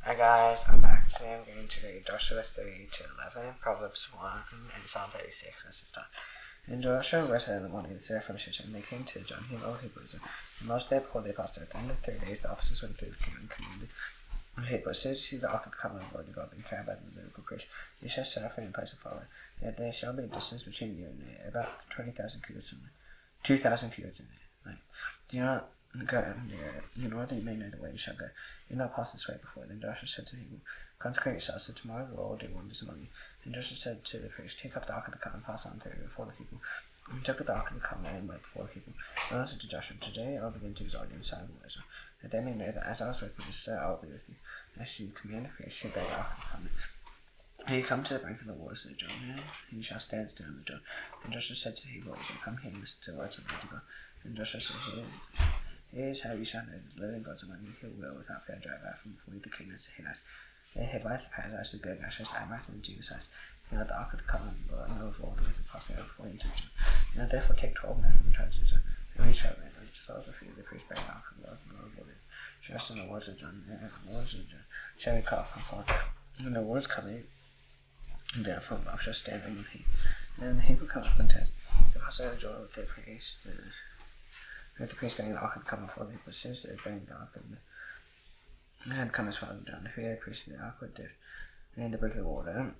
Hi guys, I'm back. Today I'm going to read Joshua 3 to 11, Proverbs 1, and Psalm 36. This is done. And Joshua rose early in the morning, the Sarah from Shittim, and they came to Jun, he all Hebrews. And most day before they passed at the end of 3 days, the officers went through the king and commanded. Okay, but as soon as you see the ark of the covenant of the Lord your God being carried by the Levitical priest, you shall set off in place and follow. Yet there shall be a distance between you and it, about 20,000 cubits in it. 2,000 cubits in it. Like, do not go near it, in order that you may know the way you shall go. Do not pass this way before. Then Joshua said to the people, consecrate yourselves, so tomorrow the Lord will do wonders among you. And Joshua said to the priest, take up the ark of the covenant, pass on through before the people. And he took up the ark of the covenant and went before the people. And I said to Joshua, today I will begin to exalt you in the sight of all Israel, that they may know that as I was with you, so I will be with you. As you command the priest who bear the ark of the covenant. And you come to the brink of the waters of the Jordan, and you shall stand still in the Jordan. And Joshua said to the people, come here and listen to the words of the Lord God. And Joshua said, here is how you shall know the living gods among you, who will without fear drive out from before you the kingdoms of Hittites, the Hivites, the Perizzites, the Girgashites, the Amorites, and the Jebusites. You know the ark of the covenant, but I know of all the wicked passing over before you into the Jordan. You know therefore take 12 men from the tribes of Israel, and each tribe and each soul of the feet of the priest bearing the ark of the Lord, and the Lord will be just in the waters of Jordan, and the waters of Jordan shall be cut off from far. And the waters coming, and therefore love shall stand on the heat. And the people come up and test, they pass over the Jordan with their priest, with the priest bearing the ark of the covenant before the people, as soon as they were bearing the ark of the had come as far as John, the three priests of the ark were dead, and the brink of the water.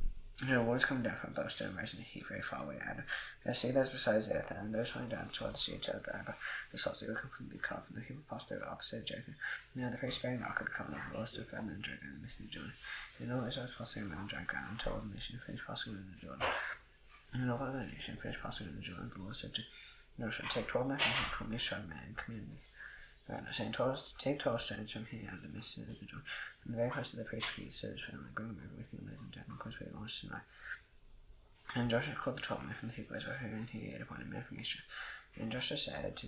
And the waters coming down from both stone, raising the heat very far away out of the sea that was besides the earth, and those running down toward the sea to the Arba, the salts they were completely cut off, and the people passed over opposite Jacob. Now the priest bearing the ark of the covenant of the Lord stood firm in the dry ground in the midst of the Jordan. And all Israel was passing around the dry ground until all the nation finished passing in the Jordan. And all the nation finished passing in the Jordan, the Lord said to Joshua, take 12 men from each tribe man and command me. Saying, take 12 stones from here out of the midst of the Jordan, from the very place of the priest's feet, so that family, bring them over with you and let them down the course where it launched tonight. And Joshua called the 12 men from the people of Israel, and he had appointed men from each tribe. And Joshua said to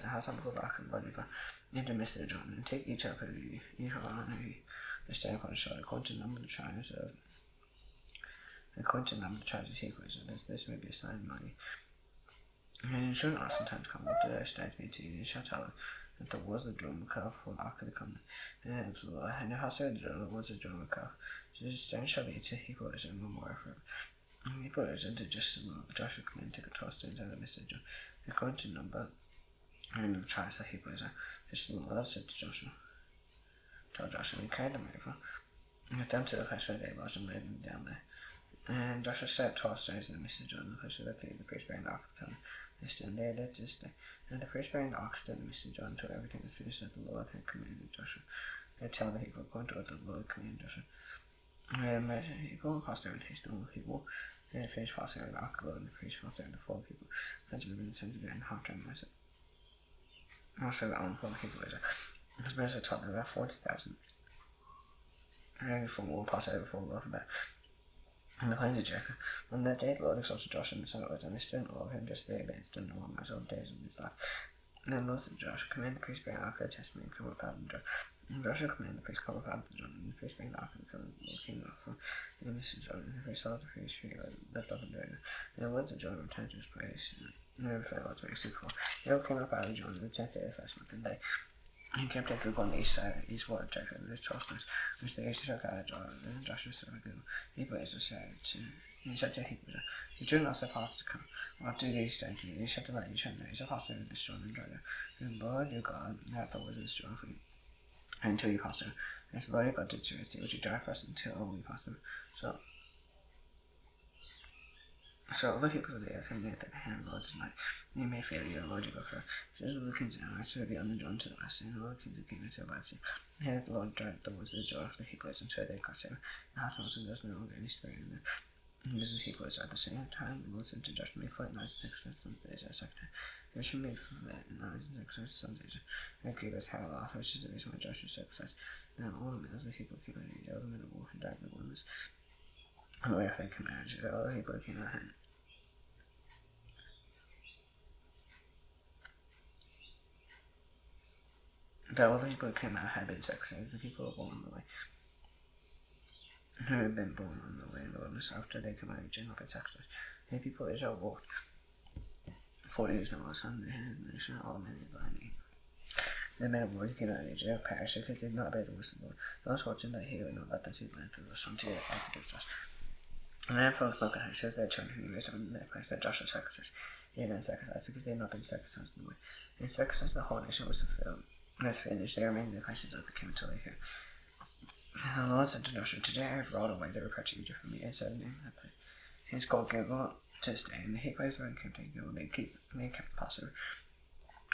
the house of the ark of the Lord your God, into the midst of the Jordan, and take each up of you, each one of you, a stone upon his shoulder, according to the number of the tribes of Hebrews, and this may be a sign among you. And you shall not ask in time to come what do those stones mean to you, and you shall tell them that the walls of the Jordan will cut off before the ark of the covenant. And to the Lord, and the house of the Jordan, the walls of the Jordan will cut off. So the stones shall be to Hebrew Israel and memorial forever. And Hebrew Israel did just as Joshua commanded, took 12 stones out of the midst of the Jordan, according to the number and the tribes of Hebrew Israel. This the Lord said to Joshua, told Joshua, and he carried them over, and with them to the place where they lodged and laid them down there. And Joshua set 12 stones in the midst of the Jordan, the place where the priest bearing the ark of the covenant. They stood there to this day. And the priest bearing the ark stood in the midst of the Jordan until everything was finished that the Lord had commanded Joshua. They tell the people according to what the Lord commanded Joshua. And the people passed over in haste, all the people. They had finished passing over the ark of the Lord, and the priest passed over the 4 people. That's the sons of and half tribe Moses. Also the arm for the people of Israel. Because Moses taught them about 40,000. And every four will pass over for the Lord for that. And the plains of Jericho. On that day the Lord exalted Joshua and the son of Uzziah, and they stood in awe of him just as they had stood in awe of all the days of his life. And then the Lord said to Joshua, command the priest bearing the ark of the testimony and come up out of the Jordan. And Joshua commanded the priest come up out of the Jordan, and the priest bearing the ark of the covenant, the Lord came up from the midst of the Jordan, and the priest saw the priest who left up in the Jordan. And the words of Jordan returned to his place, and everything was very before. The Lord came up out of the Jordan on the 10th day of the first month, and they encamped at Gilgal on the east wall of Jericho, and there's 12 stones, which they used to take out of Jordan. And Joshua said to Gilgal, Hebrew Israel said to Hebrew Israel, the children also fast to come. What do these stones mean? You shall delight, you shall know, you shall pass over this Jordan and dry down. And the Lord your God hath the waters of this Jordan for you, until you pass over. And the Lord your God did to it, which you dry first until we pass over. So all the people of the earth have made that the hand of the Lord tonight. You may fear the Lord your God for just all the kings of Amorites to be on the Jordan to the west, and all the kings of Canaan to the west. And here the Lord dried the waters of the Jordan for the Hebrews until they crossed over. The house of Moses does no longer any spirit in them. And this is Hebrews at the same time. The Lord said to Joshua, make flight nights and exercise sons of Israel sector. Joshua made flight nights and exercise sons of Israel. And gave us parallel, which is the reason why Joshua circumcised. Now all the males of the Hebrew came out of Egypt, all the men of war who died in the wilderness. And the way of faith came out of Egypt, all the Hebrew came out of hand. Though all the people who came out had been circumcised, the people were born on the way. Who had been born on the way in the wilderness after they came out of Egypt not been circumcised. The people of Israel walked 40 years in the wilderness, and they had all the men of the land. The men of war cannot age of perish because they did not obey the voice of the Lord. Those watching that he would not let them see the land of the sun to the fact of trust. And then folk spoke and says their children who raised up in their place that Joshua circumcised. They then circumcised because they had not been circumcised in the way. And circumcised the whole nation was fulfilled. And as finished, they remained in the places of the king until they hear. And the Lord said to Joshua, Today I have rolled away the reproach of Egypt from me, and set a name in that place. His called Gilgal to stay, and the Hittites were encamped in Gilgal. They kept the Passover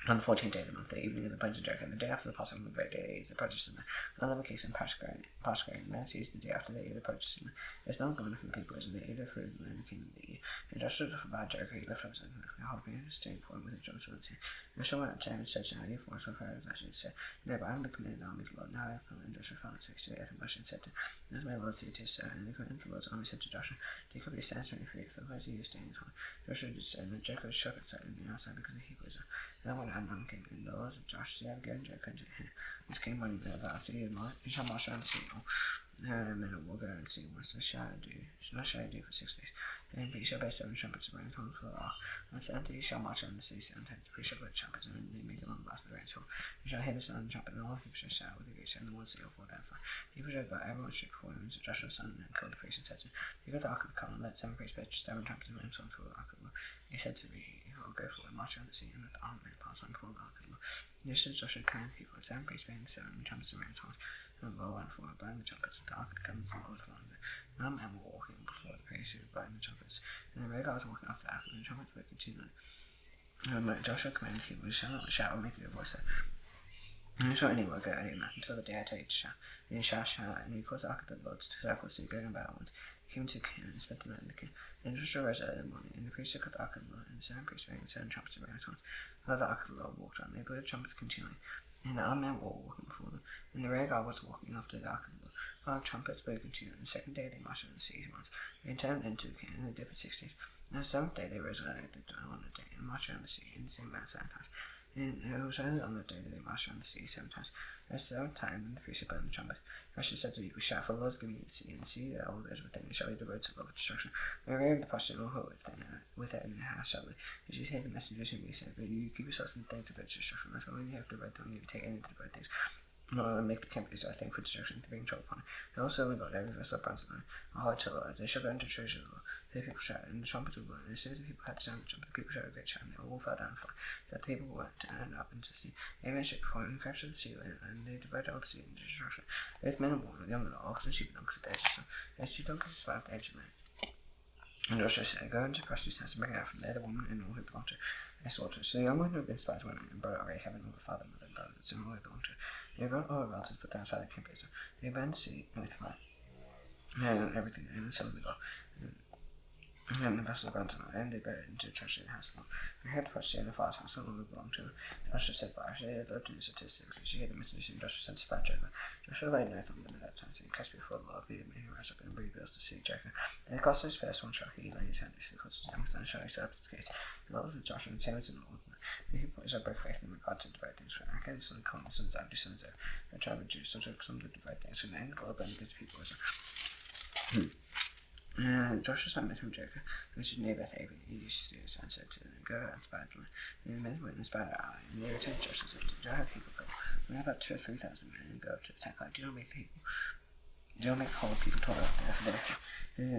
on the 14th day of the month, the evening of the plains of Jericho, and the day after the Passover, the very day they ate the produce of the land. Another case in Passover, and man seized the day after they ate the produce of the land. There was no governor from the people, as they ate the fruit of the land, the king of the year. And Joshua forbade Jericho, he left from his whole being a staying point with the Joshua and saying, Joshua went up to him and said to him, How do you force my fire of and said, No, but I am the commander of the army of the Lord. Now I have come. And Joshua found it 68 and Joshua said to him, As my Lord said to his servant, and the commander of the Lord's army said to Joshua, Take up your stance 23, for the place you stay in his heart. Joshua did so, and then Jericho shook outside and the outside because the heat was up. Then when Amnon came in, the laws of Joshua have given Jericho into him. This king money there about the city of Mars, he shall march around the city. Men will go and see what the shall do for 6 days. Then he shall bear 7 trumpets of rain horns for the ark. On 7 days he shall march around the city 7 times. The priest shall blow trumpets, and they make a long blast of the rain horn. He shall hear the sound of the trumpet, and all the people shall shout with the gates, and the one city will fall down fire. People shall go, everyone should before them. So Joshua son and killed the priest and said to him, Take up the ark of the covenant, let 7 priests bear 7 trumpets of rain horns for the ark of the Lord. He said to me, I'll go forward, march around the city, and let the armed men pass on before the ark of the Lord. This is Joshua commanded the people, 7 priests bearing 7 trumpets of rain horns. And the Lord went forward, blowing the trumpets of the ark of the covenant of the Lord following them. Now men were walking before the priests who were blowing the trumpets, and the rear guards were walking after the ark, and the trumpets were continually. And Joshua commanded the people, shall not shout or make a voice. And shall anyone go any matter until the day I tell you to shout. And you shall shout, and you cause the ark of the Lord to circle the city, going about once. He came to the king and spent the night in the king. And Joshua rose early in the morning, and the priests took up the ark of the Lord, and the 7 priests bearing 7 trumpets of rain horns. While the ark of the Lord walked on, they blew the trumpets continually. And the armed men were walking before them, and the rear guard was walking after the ark of the Lord. While the trumpets blew continually, on the 2nd day they marched around the city once. They returned into the king, and they did for 6 days. And on the 7th day they rose early at the dawn on the day, and marched around the city in the same manner 7 times. And it was only on that day that they marched around the city 7 times. At the 7th time, and the priest had blown the trumpet. Joshua said to the people, Shout, for the Lord is giving you the city, and the city that all those within it shall be devoted to love of destruction. The rear of the posture will hold with it in the house shall be. As you hear the messengers whom we sent, but you keep yourselves in the things of destruction. That's why when you have devoted them, you take any of the devoted things. Nor make the camp a thing for destruction to bring trouble upon it. And also we got every vessel of bronze and a hard to the Lord. They shall go into treasure of the Lord. The people shouted, and the trumpets will blow. And as soon as the people had the sound of the trumpet, the people shouted a great shout, and they all fell down and fell. That the people went and up into the sea. They ran straight before him and captured the sea, and they divided all the sea into destruction. Both men and women, young and old, oxen, sheep, and donkeys at the edge of the sun. As 2 donkeys survived the edge of the land. And Joshua said, Go into the prostitute's house and bring out from there the woman and all who belong to her. They slaughtered. So the young women who had been spies women and brought away having all the father, mother, and brothers, and all who belonged to her. They brought all her relatives put down outside the camp of Israel. They burned the city with fire. And everything, and some of the gold. And the vessel of bronze and they buried it into the treasure of the house of the Lord. They had the prostitute in the father's house, and all who belonged to her. Joshua said, But after they had lived in the statistically, she heard the message, and Joshua sent to spy Jericho. Joshua laid no thumb at that time, saying, Cast before the Lord, be the man who rise up and rebuilds the city of Jericho. And the cost of his first one shall he lay his hand, the cost of his youngest son shall he set up its gate. The Lord was with Joshua, and Taylor and all. The people Israel broke faith in regard to divide things from Achan, the son of Conan, the son of Zabdi, the son of Zer, the tribe of Judah, so took some to divide things from the end of the Lord, and against the people Israel. And Joshua sent men from Jericho, which is near Beth-Aven, and he used to and said to them, Go out and spy the land. And the men went and spied Ai, and they returned to Joshua and said to Joshua, the people go. We have about 2,000 or 3,000 men, and go up to attack Ai. Do not make the whole people toil up there for their food.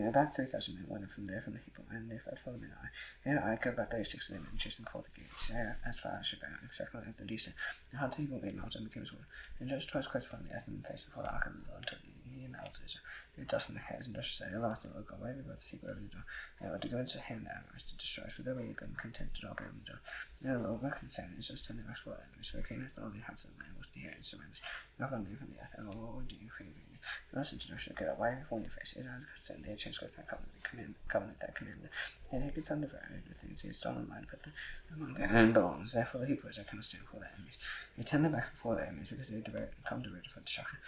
About 3,000 men went from there from the people, and they fled for them in Ai. And Ai killed about 36 of them and chased them before the gates. As far as Shabbat, and Sheklah, and the East. The hearts of the people made melted and became as water. And Joshua twice close upon the earth and faced before the ark of the Lord until he and the elders who dust in their hairs. And Joshua said, Alas, the Lord God, why have you brought the people over the door? They were to go into the hand that enemies to destroy us, for though we had been content to not be on the door. And the Lord was concerned, and just turned their backs toward enemies. So they came after all the inhabitants of the land was to hear and surrender. God found from the earth, and the Lord would do you for you. And thus into Joshua, Get up, why have you fallen your face? Israel has sinned, they had transgressed my covenant that commanded. And they had done the very things they had stolen mine, put them among their own belongings. Therefore the people Israel cannot stand before their enemies. They turned their backs before their enemies, because they had come to for destruction.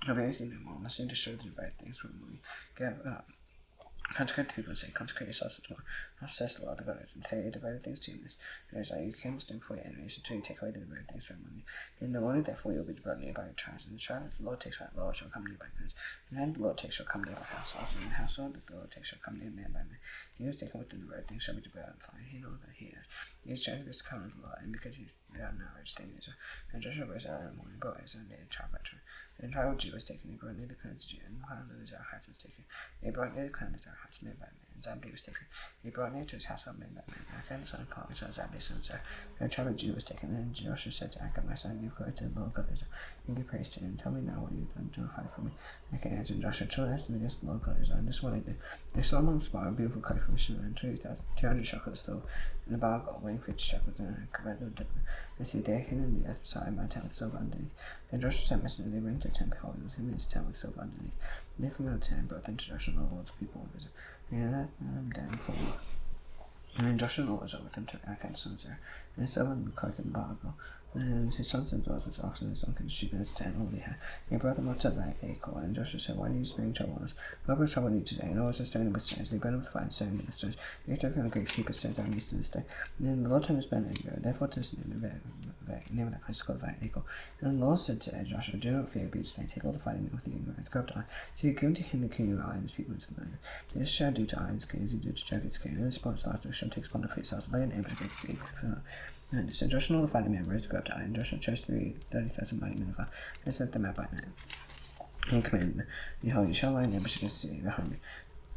Of everything no more, unless they destroy the divided things from among you. Get up, consecrate the people and say, Consecrate yourselves to tomorrow. Thus says the Lord of God, until you divided things to you. Israel, you cannot stand before your enemies until you take away the divided things from among you. In the morning, therefore, you will be brought near by your tribes, and the tribe that the Lord takes by the Lord shall come near by clans. And then the Lord takes shall come near by households, and the household that the Lord takes shall come near man by man. He who is taken with the divided things shall be devoured in fire. He knows that he is. He's trying to get common law, and because he's an average teenager, and Joshua was a morning boys and a tribe veteran. And tribal Jew was taken, he brought near the clans of Jew, and while the hearts was taken, he brought near the clans of hearts made by men, and Zabdi was taken, he brought near to his household made by men, Achan the son of Chloe, son of Zabdi, son of Sarah, and tribe of Jew was taken, and Joshua said to Achan, my son, give glory to the Lord God of Israel, and give praise to him, tell me now what you have done to hide from me. Achan answered Joshua, truly I stood against the Lord God of Israel, and this is what I did. They saw among the spot a beautiful coat from Shua, and 200 shekels silver, and a bar of gold, weighing 50 shekels, and a covered of dipping. And see, there hidden in the earth beside my tent with silver underneath. And Joshua sent messengers, they went to the tent, behold, it was him in his tent with silver underneath. And they came out of the tent and brought them to Joshua, and all the people of Israel. And he let them down for war. And then Joshua and all Israel with him took Achan the son of Sarah, and his silver and the coat and the bar of gold. And his sons and daughters with oxen and his donkeys, sheep and his tent, all they had. And he brought them up to the Achor, and Joshua said, why do you bring trouble on us? God will trouble you today, and all was stoning with stones. They burned up the fire and stoning with the stones. You have to have a great keep of stones down east to this day. And then the Lord turned his banner and go, therefore to the name of that place is called Achor. And the Lord said to Joshua, do not fear, be dismayed, take all the fighting men with you, and rise, go up to Ai. So you give to him the king of Ai and his people into the land. This shall do to Ai and his king as he did to Jacob's king, and his spots last shall take upon the feet, so lay an ambush against the people. And so Joshua and all the fighting men rose to go up to Ai, and Joshua chose 30,000 mighty men of valor, and sent them out by night. And commanded them, behold, you shall lie in ambush against the city behind me.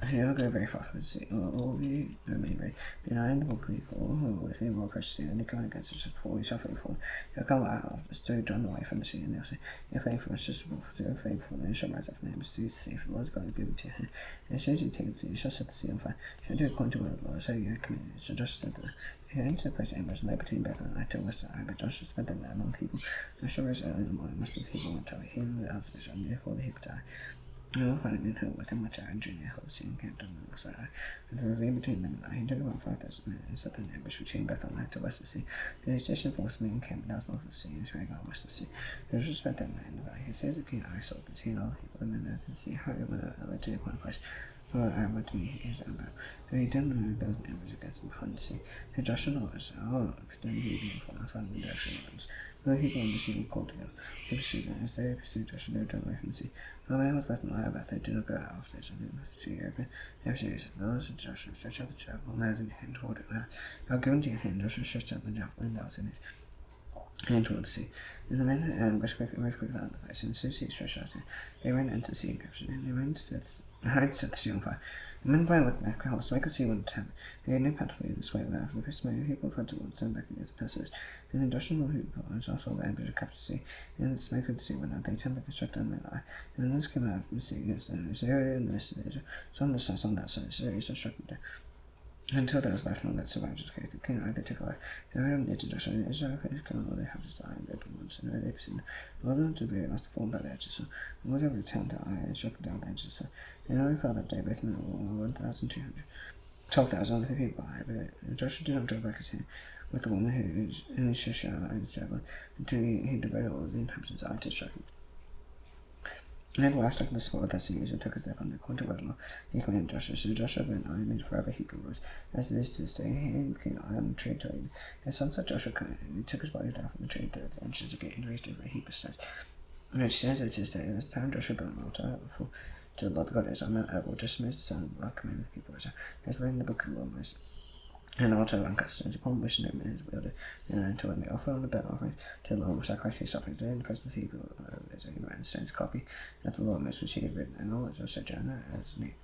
And you will go very far from the city, all of you remain ready. And I and the people who are with me will approach the city, and they come against us before we shall flee forward. You'll come out of us to drawn away from the city, and they'll say, you're fleeing from us just before them, and shall rise up from the ambush to the city, for the Lord is going to give it to your hand. And as soon as you take the city, you shall set the city on fire. You shall do according to the word of the Lord, so you have commanded. So Joshua said to them, he came to the place of ambush, and lay between Bethel and Ai till west of Ai, but Joshua spent the night among the people. Joshua rose early in the morning, most of the people went to Ai, he and the elders of Israel, and therefore the people died. And all the fighting men who were with him went to Ai, and Jun held the sea and camped on the side of Ai. And the ravine between them and Ai, he took about 5,000 men, and set an ambush between Bethel and Ai to west of the sea. And he stationed forces and camped north of the sea, and his rank on west of the sea. Joshua spent that night in the valley. He said to King Ai, so he and all the people of the men and sea, hurry when I led to the appointed place. For I went to me his own battle. So he did 1,000 ambush against him behind the sea. And Joshua and all Israel, then he began to find the direction of them. The people in the sea were called together. They pursued them. As they pursued Joshua, they were drawn away from the sea. No man was left in Ai, but they did not go out of there, so they left the sea open. They pursued those of Joshua, stretch out the javelin, that was in your hand toward it. Now go into your hand, Joshua stretched out the javelin, that was in his hand toward the sea. And the men rushed quickly out of the place, and as soon as he stretched out, they ran into the sea and captured it. And they ran to set the sea on fire. The men finally looked back, behold, the smoke of the sea went to heaven. They had no path to flee this way without the smoke. The people in front of them turned back against the pursuers. And then Joshua and all who also the ambush captured the sea. And the smoke of the sea went out. They turned back and struck down their eye. And then this came out from the sea against them. So area and the rest of Israel. So on this side, so on that side, so Israel struck them down. Until there was left none that survived to the king, they took away. And I near to Joshua, and Israel finished killing all their houses to Ai, and their ones, and they pursued them. All of them to very last formed by the edges, so and went over the town to Ai, and struck down the edges, so and only fell that day, both men were 1,200. 12,000 of the people by Ai, but Joshua did not draw back his hand with the woman who was in his Shishah and his javelin, until he devoted all of the inhabitants of Ai to strike him. And at last, after the sport of that sea, Israel took his step on the corner of Wedlow. He commanded Joshua, so Joshua went Ai, made forever heap of ruins, as it is to this day. He and King Ai on the tree until his son said Joshua commanded, and he took his body down from the tree 30 inches again, and raised over a heap of stones. And it stands at this day, at this time Joshua built an altar to the Lord God of Israel, Mount Ebal, just as the son of the Lord commanded the people of Israel, as written in the book of the law of Moses. And also uncut stones upon which no man is wielded, and until when they offer on the burnt offering to the Lord with sacrifice peace offerings, there in the presence of the people as he wrote in stones a copy of the law of Moses which he had written, and all Israel sojourner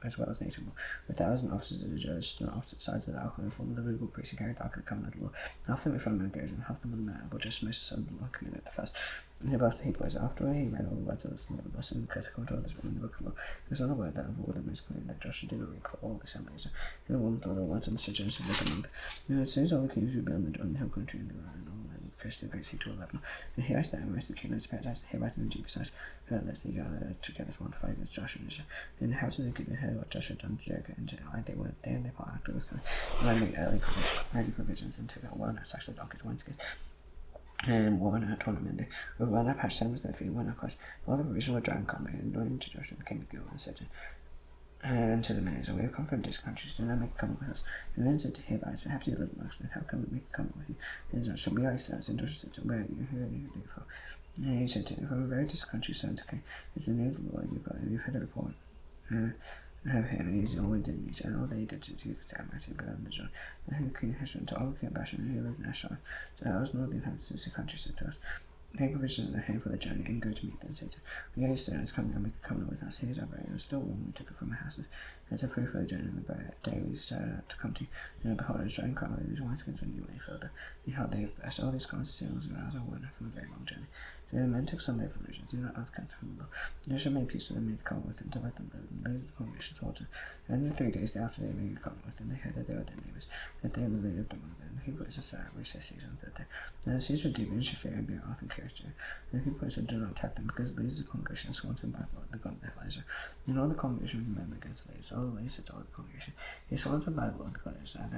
as well as native, with 1,000 officers of the judges stood on opposite sides of the ark, and formed the Levitical priests and carried the ark of the covenant of the law, half them in front of Mount Gerizim, and half them on the Mount Ebal, just as Moses son of the Lord commanded at the first. And he blessed the Hebrews afterward. He read all the words of the law, the blessing and critical to others in the book of the law. It was not a word that of all the most commanded that Joshua did not read for all the assemblies. And the woman thought of the words of the sojourners who lived among them. And as soon as all the kings who built the Jordan hill country and the land, all men coasted the great sea to Lebanon. And here I stand, most of the kingdoms of paradise, here right in the Jebusites, lest they gather together as one to fight against Joshua and Israel. And the house of the king heard what Joshua had done to Jericho and to Ai. They went there and they part afterwards. And I made early provisions and took out well, not actually donkeys, wineskins. And one at tournament day, with one that patched them with their feet, one at cost. All the provision were dry and combat, and anointed to Joshua the king of Gilgal, and said to the men, we have come from this country, so now make a covenant with us. And then said to Hivites, perhaps you live amongst them, how come we make a covenant with you? And Joshua, we are yourselves. And Joshua said to him, where are you? Who are you? Who do you for? And he said to him, from a very distant country, son, okay, it's the name of the Lord your God, and you've heard a report. him is always in each and all they did to examine it beyond the John. And the king has went to all the passion and he lived in a shop. So I was northern since the country said to us. Take provision in the hand for the journey and go to meet them. Said, "We are stone is coming and make a covenant with us. Here's our burial. It was still warm. We took it from our houses. As a food for the journey and the day we started out to come to. And behold, his drying crop of these wineskins when you may further. Behold, they have blessed all these common sales and hours of wonder from a very long journey. So the men took some of their provisions. Do not ask count from the law. They should make peace with them, made a covenant with them to let them live. And laid the congregation towards them. And in 3 days after they made a covenant with them, they heard that they were their neighbors, that they lived among them. He was a Sarah, which says season the 3rd day. And the seas were deep and should fear and bear oath and character. And the people said, do not attack them, because it leads the congregation sworn to by the Lord, the God of Elijah. And all the congregation remembered against slaves. All the ladies said to all the congregation, he sworn to by the Lord, the God of Israel,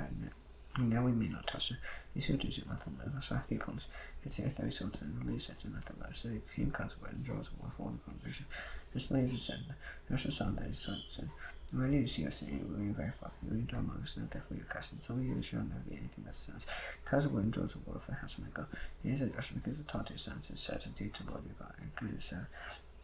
and now we may not touch them. He said to let them live. Let's not be opponents. He said, if swords and the ladies said to let them live. So they came consequent and draws a war for all the congregation. The ladies said, Joshua saw that his son said, when you see us saying, we are very flock, we draw among us, not therefore your customs. Only you shall never be anything that sounds. Cause of wind draws a water for the house of my God. He said, Joshua, because the taught his sons, and said to thee to the Lord your God, and commanded Sarah,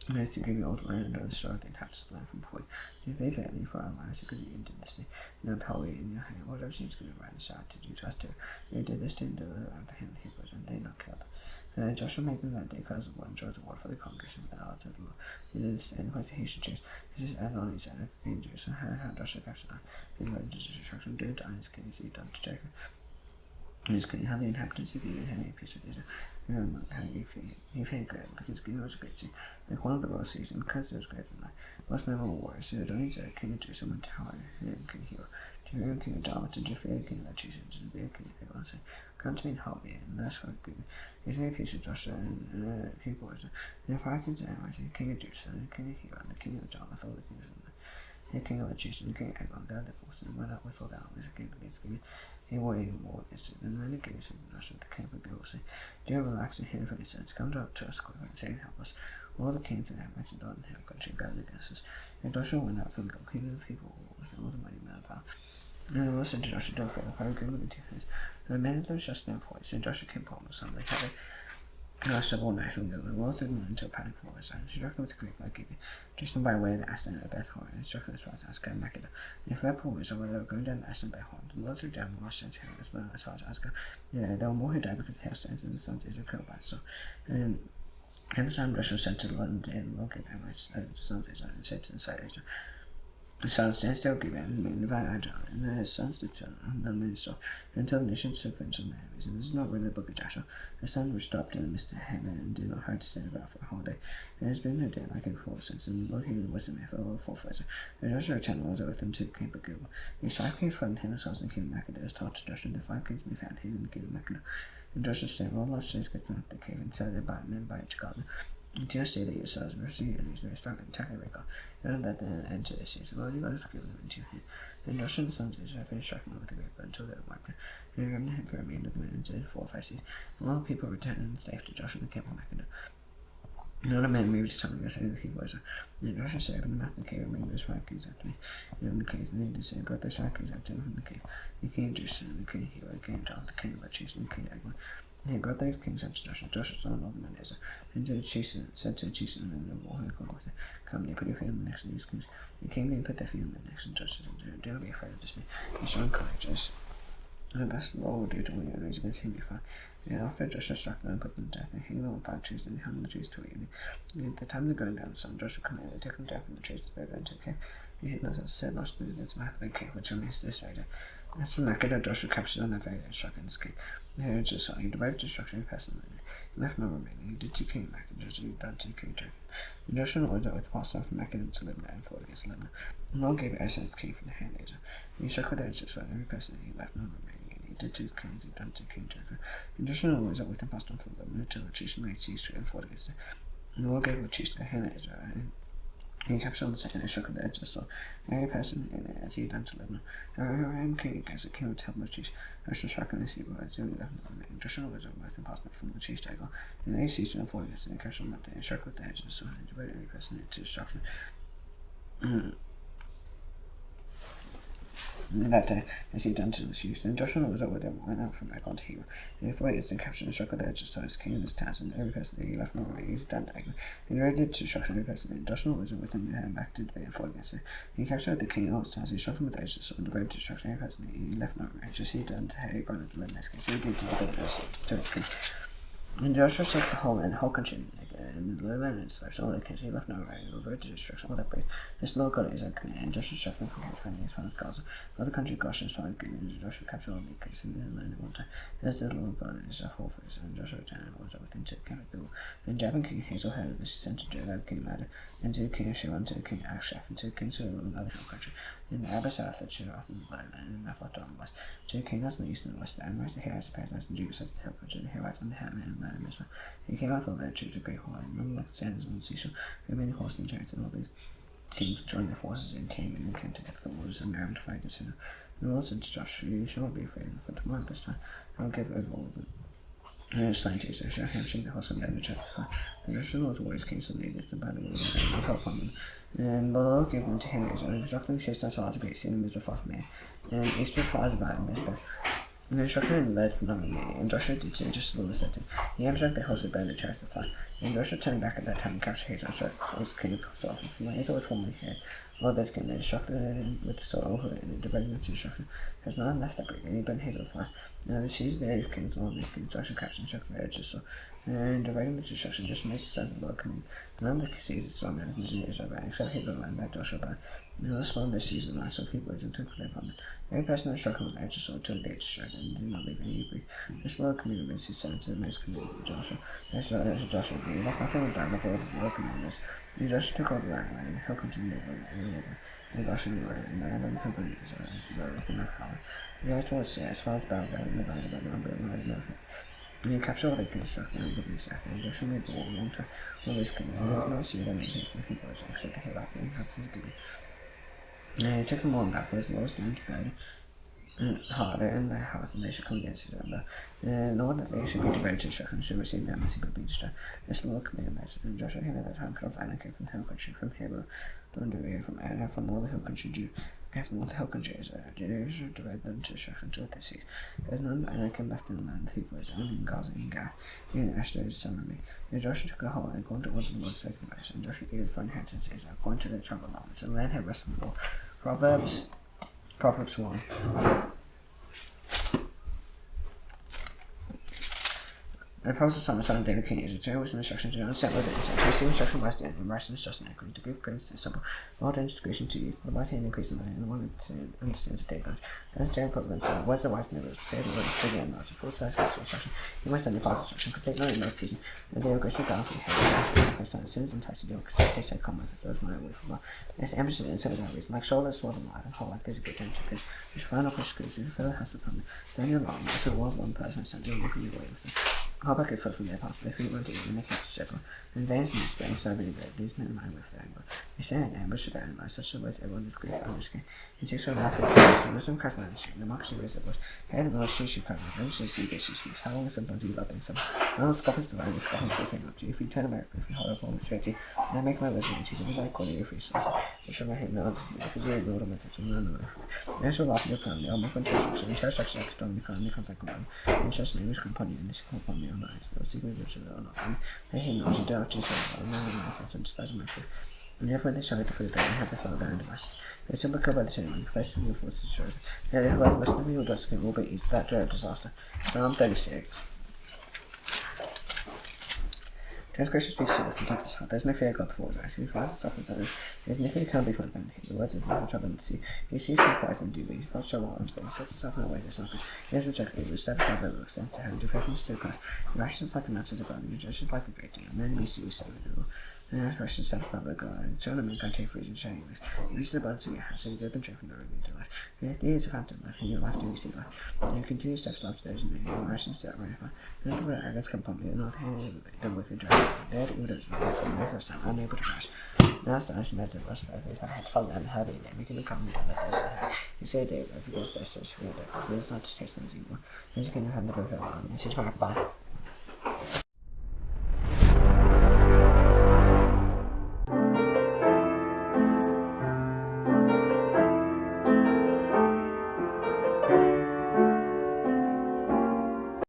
and is to give you all the land under the sword, the inhabitants of the land from before you. So if they greatly for our lives, because you did this day, and upheld in your hand, whatever seems good and right and sound, did you trust to? You did this to deliver out the hand of the Hebrews, and they not killed them. And Joshua made them that day cause of one draws a water for the congregation with the odds of the law. He did this and quite the Haitian chase. He says, and on his side of the Jews, and how Joshua captured on. He led to destruction, did on his king, he done to Jacob. His king, how the inhabitants of the had a peace with Israel. How he feigned great, because Gideon was a great sea. Like one of the world seas, and because there was greater than life. Most memorable warriors, so Adonai king of Jerusalem went to Howard, and king Hero. To Hero, king of Jarmuth, to Jephthah, king of Lachish, and to Zabir, king of Eglon, saying, come to me and help me, and that's what good. He's made peace with Joshua and people, and if I can say, I say, king of Jerusalem, king of Hero, and the king of Jarmuth, all the kings of the king of Lachish, and the king of Eglon, gathered their forces, and went out with all the armies that came against Gideon. He waged war against it, and then he gave him Joshua the camp of Gilgal, saying, do you relax and hear from his sons, come up to us quickly, and say, help us. All the kings and Amorites and Dor and hill country gathered against us. And Joshua went out from Gilgal, king of the people, with all the mighty men of valor. And the Lord said to Joshua, don't fear, the fire will give them into your hands. And the men of them shall stand for it. So Joshua came upon them suddenly, having lost of all night from Gilgal, and rolled through them into a panic for his side. He struck them with a great by Gibeon, chased them by way of the Aston at Beth Horon, and struck them as far as Asgah and Makkedah. And if their poor over, they were going down the Aston by Horon. The Lord threw down more stones to him as well as far as Asgah. Yeah, there were more who died because of hailstones, and the sons of Israel killed by the sword. And at the time Joshua said to the Lord, and the Lord gave Amorites, the sons of Israel, and said to the side of Israel, the sons stand still, Gibeon, and the men divide Agile, and the sons did so, and the men stopped, until the nation stood friends of their enemies. And this is not written in the book of Joshua. The sun was stopped in the midst of heaven, and did not hard to stand about for a whole day. And it has been no day like it before since, and the Lord gave the wisdom of all for Phaser. And Joshua returned and was with them to the camp of Gilgal. These 5 kings fled him, and sons and king of Makkedah was taught to Joshua, the 5 kings be found hidden in the cave of Makkedah. And Joshua said, well, large slaves get from the cave, and so they by men by each garden. Until you stay that yourselves, mercy your enemies, they struck and attack every god. And let them enter the seas. The Lord your God has given them into your hand. And Joshua and the sons of Israel finished striking them with a great bow until they were wiped out. And he remembered him for a mean of the men into 4 or 5 seas. And all the people returned and safe to Joshua in the camp of Makkedah. And all the men moved to tell me the same of the people of Israel. And Joshua said, open the mouth of the cave and bring those 5 kings after me. And the kings, and they did say, brought those 5 kings after him from the cave. The king of Jerusalem, the king of Hero, the king of Jarmuth, the king of Lachish, and the king of Eglon. And he brought those kings up to Joshua. Joshua saw all the men of Israel. And said to the chiefs and the war who had gone with him, come, and put your feet on the necks of these kings. And came and put their feet on the necks, and Joshua said, do not be afraid of this man. Be strong and courageous. And the best the Lord will do to win your enemies against him before. And after Joshua struck them and put them to death, and hanged them on 5 trees, and they hung the trees till evening. And at the time of going down the sun, Joshua commanded to take them down from the trees to their into the cave. And he said, lost them against the mouth of the cave, which remains this very day. As for Makkedah, Joshua captured on that very day and struck in his king. And he just saw, he divided destruction and passed them in. He left no remaining. He did to King Makkedah, as he had done to King Jun. And Joshua and the Lord dealt with the passed on from Makkedah to Libnah and fought against Libnah. And the Lord gave Asa his king from the hand of Israel. And he struck with edge to sword every person, and he left no remaining. And he did to kings, he done to King Jericho. And Joshua and the Lord dealt with him passed on from Libnah until Lachish and laid siege to it and fought against it. And the Lord gave Lachish to the hand of Israel. And he captured on the second and struck with the edge of the sword every person in it as he had done to Libnah. And King of Gaza came to help Lachish. Joshua struck in the sea, but as he only left no remaining. Joshua was over with him passed from Lachish to Eglon. And they ceased and fought against it, and captured on that day and struck with the edge of the sword and divided every person into destruction. In that day, as he done to the used, and Joshua was over them went out from Ekron to Hebron. And before he and captured and struck with the edge of his king and his towns, and every person that he left no way, he's done Ekron. And ready to struck every person, and Joshua was with him and back to the bay and fought against it. He captured the king and all his towns, he struck them with the edge of his sword, and ready to struck every person that he left no way, just he done to Hebron and to live next king. So he did to the villagers to his king. And Joshua took the whole country, and the land and slaves all the country, he left no right, over to destruction, all that place. This Lord God is our command, and Joshua struck them from here 20 years from Gaza. All the country Goshen was found good, and Joshua captured all the kings in the land at one time. As the Lord God is our fortress, and Joshua returned and was with him to the camp of Gilgal. And Jabin king Hazel heard of this, he sent to Joab king Maddah, and to King Shimon, to King Akshaph, and to King Saul and other hill country. And Abba south at Shirath in the lowland, and Naphtali on the west. To King Haz in the east and the west, the Amorites, the Hittites, the Perizzites, and Jebusites, the hill country, the Hivites, and the Hamman, and the land of Mizpah. He came out with all their troops of great horde, and none like the sands on the seashore. There were many horses and chariots, and all these kings joined their forces and came together the waters and Merrim to fight against him. And the Lord said to Joshua, you shall not be afraid, for tomorrow at this time I will give over all of it. And his slain to Israel, Hamsham, the horse, and down the chapter. And Joshua was warriors came suddenly against them by the wilderness, and fell upon them. And the Lord gave them to him, Israel, and struck them chased out of great sea in Mizpah far from there. And east of far divided Mizpah. And they struck him and led from among me, and Joshua did so just as the Lord said to him. He struck the horse of burn the chariots of fire. And Joshua turned back at that time and captured Hazel and struck Saul's king of Saul. From Hazel was formerly here. All those came, they struck them with the sword over it, and divided them to destruction. Has none left that great, and he burned Hazel with fire. Now the seas of the area of kings, all these kings, Joshua captured and struck the edge of Saul, and divided them to destruction, just as the son of the Lord commanded. And none of the seas of Saul and Israel burned, except Hazel and that Joshua burned. And all the small of the seas of the land, so people and took for their apartment. Every person that struck him with the edge of Saul till the day destroyed, and did not leave any breath. This Lord commanded against his son to the most commanded of Joshua. As Joshua did, he left nothing and died before the Lord commanded us. And Joshua took all the land, and he'll continue to live and live. And Joshua knew it, and the land of the company is within their power. And the rest was said, as far as battleground in the valley of the number of the and he captured all they could struck and lived in Israel. And Joshua made war a long time. All these kings, and there was no sea that made haste, and people except the Hivites, the inhabitants of Gibeon. And he took them all in battle, for his Lord stand to guide harder in their house, and they should come against each other. And Lord, that they should be devoted to destruction, should receive their mercy, but be destroyed. This the Lord commanded us, and Joshua came at that time, cut off Anak from the hill country, from Hebron, from Anna, from all the hill country Jew, and from all the hill country Israel. Joshua divided them to destruction to the seas. There was none Anak left in the land, the people is only in Gaza and Gath, and Ashdod is son of me. And Joshua took a whole and gone to what the Lord spoke about, and Joshua gave the foreign inheritance to Israel, going to their troubled lands, and the land had rest from the Lord. Proverbs 1. And the Proverbs of the son of David King Israel, to was in instruction to understand what it is, and to receive instruction wise and righteousness, just and equity, to give grace to the simple, not discretion to youth, the wise hand increase in the and the one that understands the day guns. And Jared Proverbs said, what's the wise neighbors? They have the words, figure and knowledge, full space for instruction. He must send the father's instruction, forsake not in those teaching, and they have grace with God for the head, and son, sins and ties to do, except they say, come with us, those my way from God. As ambition and civil ways, like shoulders, sword and life, and whole life, there's a good time to good. You should find out which schools, you should fill the house with permanent. Then you're long, it's a world one person, and send you look in your way with them. Habakkuk fell from their paths, their feet went in, and they kept shepherd. And advanced in despair, so very bad, these men lie with their anger. They stand in ambush of their enemies, such a voice everyone with grief underscreen. He takes her life with his wisdom crest on the street, the democracy raised their voice. Head and all she should cover, then she see that she speaks. How long is sometimes you love them some? None of the prophets divine is scoffing for the same of you. If you turn America, if you hold up all respect you, and I make my wisdom into you, I call you your free source. You should my hand knowledge to you, because you are Lord of my country, none of the There's your laugh in your economy, I'll make one destruction, and destruction like a storm in the economy comes like a man. And just name is come upon you, and this come upon me on the eyes. Those secret which are not from me. They hate knowledge and doubt, Jesus, and now in my thoughts and despise my faith. And therefore they shall eat the fruit therein, and have the fellow behind devices. They shall become by the turning, and place them before the destroyer. They who have listened to me will just will be eased that dread of disaster. Psalm 36. Transgression speaks to the contempt of his heart. There is no fear of God before his eyes. He flies and suffers others. There is nothing that can be found by him. The words of no trouble in the sea. He sees no prize and duty. He puts trouble on his way. He sets himself in a way that's not good. He has rejected it. He steps out over. Extends to heaven. Defection to Christ. The righteous like the mountains above. The judgment like the great deal. Man needs to be saved. And as Christian steps out of God, and children men can take fruit and sharing this. You reach the abundance of your house, so you give them drink from the river into life. And the years of fountain life, and your life do receive life. And you continue steps love to those in the and Russians that ratify. And the word arrogance come upon me, and not the hand the wicked drive. Dead widows the life from the first time, unable to rise. Now astonishing that the rest of if I had fallen down heavy, then we can become the that this is you say David, because that's so sweet, that it's not to taste things anymore. There's a kingdom of heaven the perfect one. This is Mark. Bye.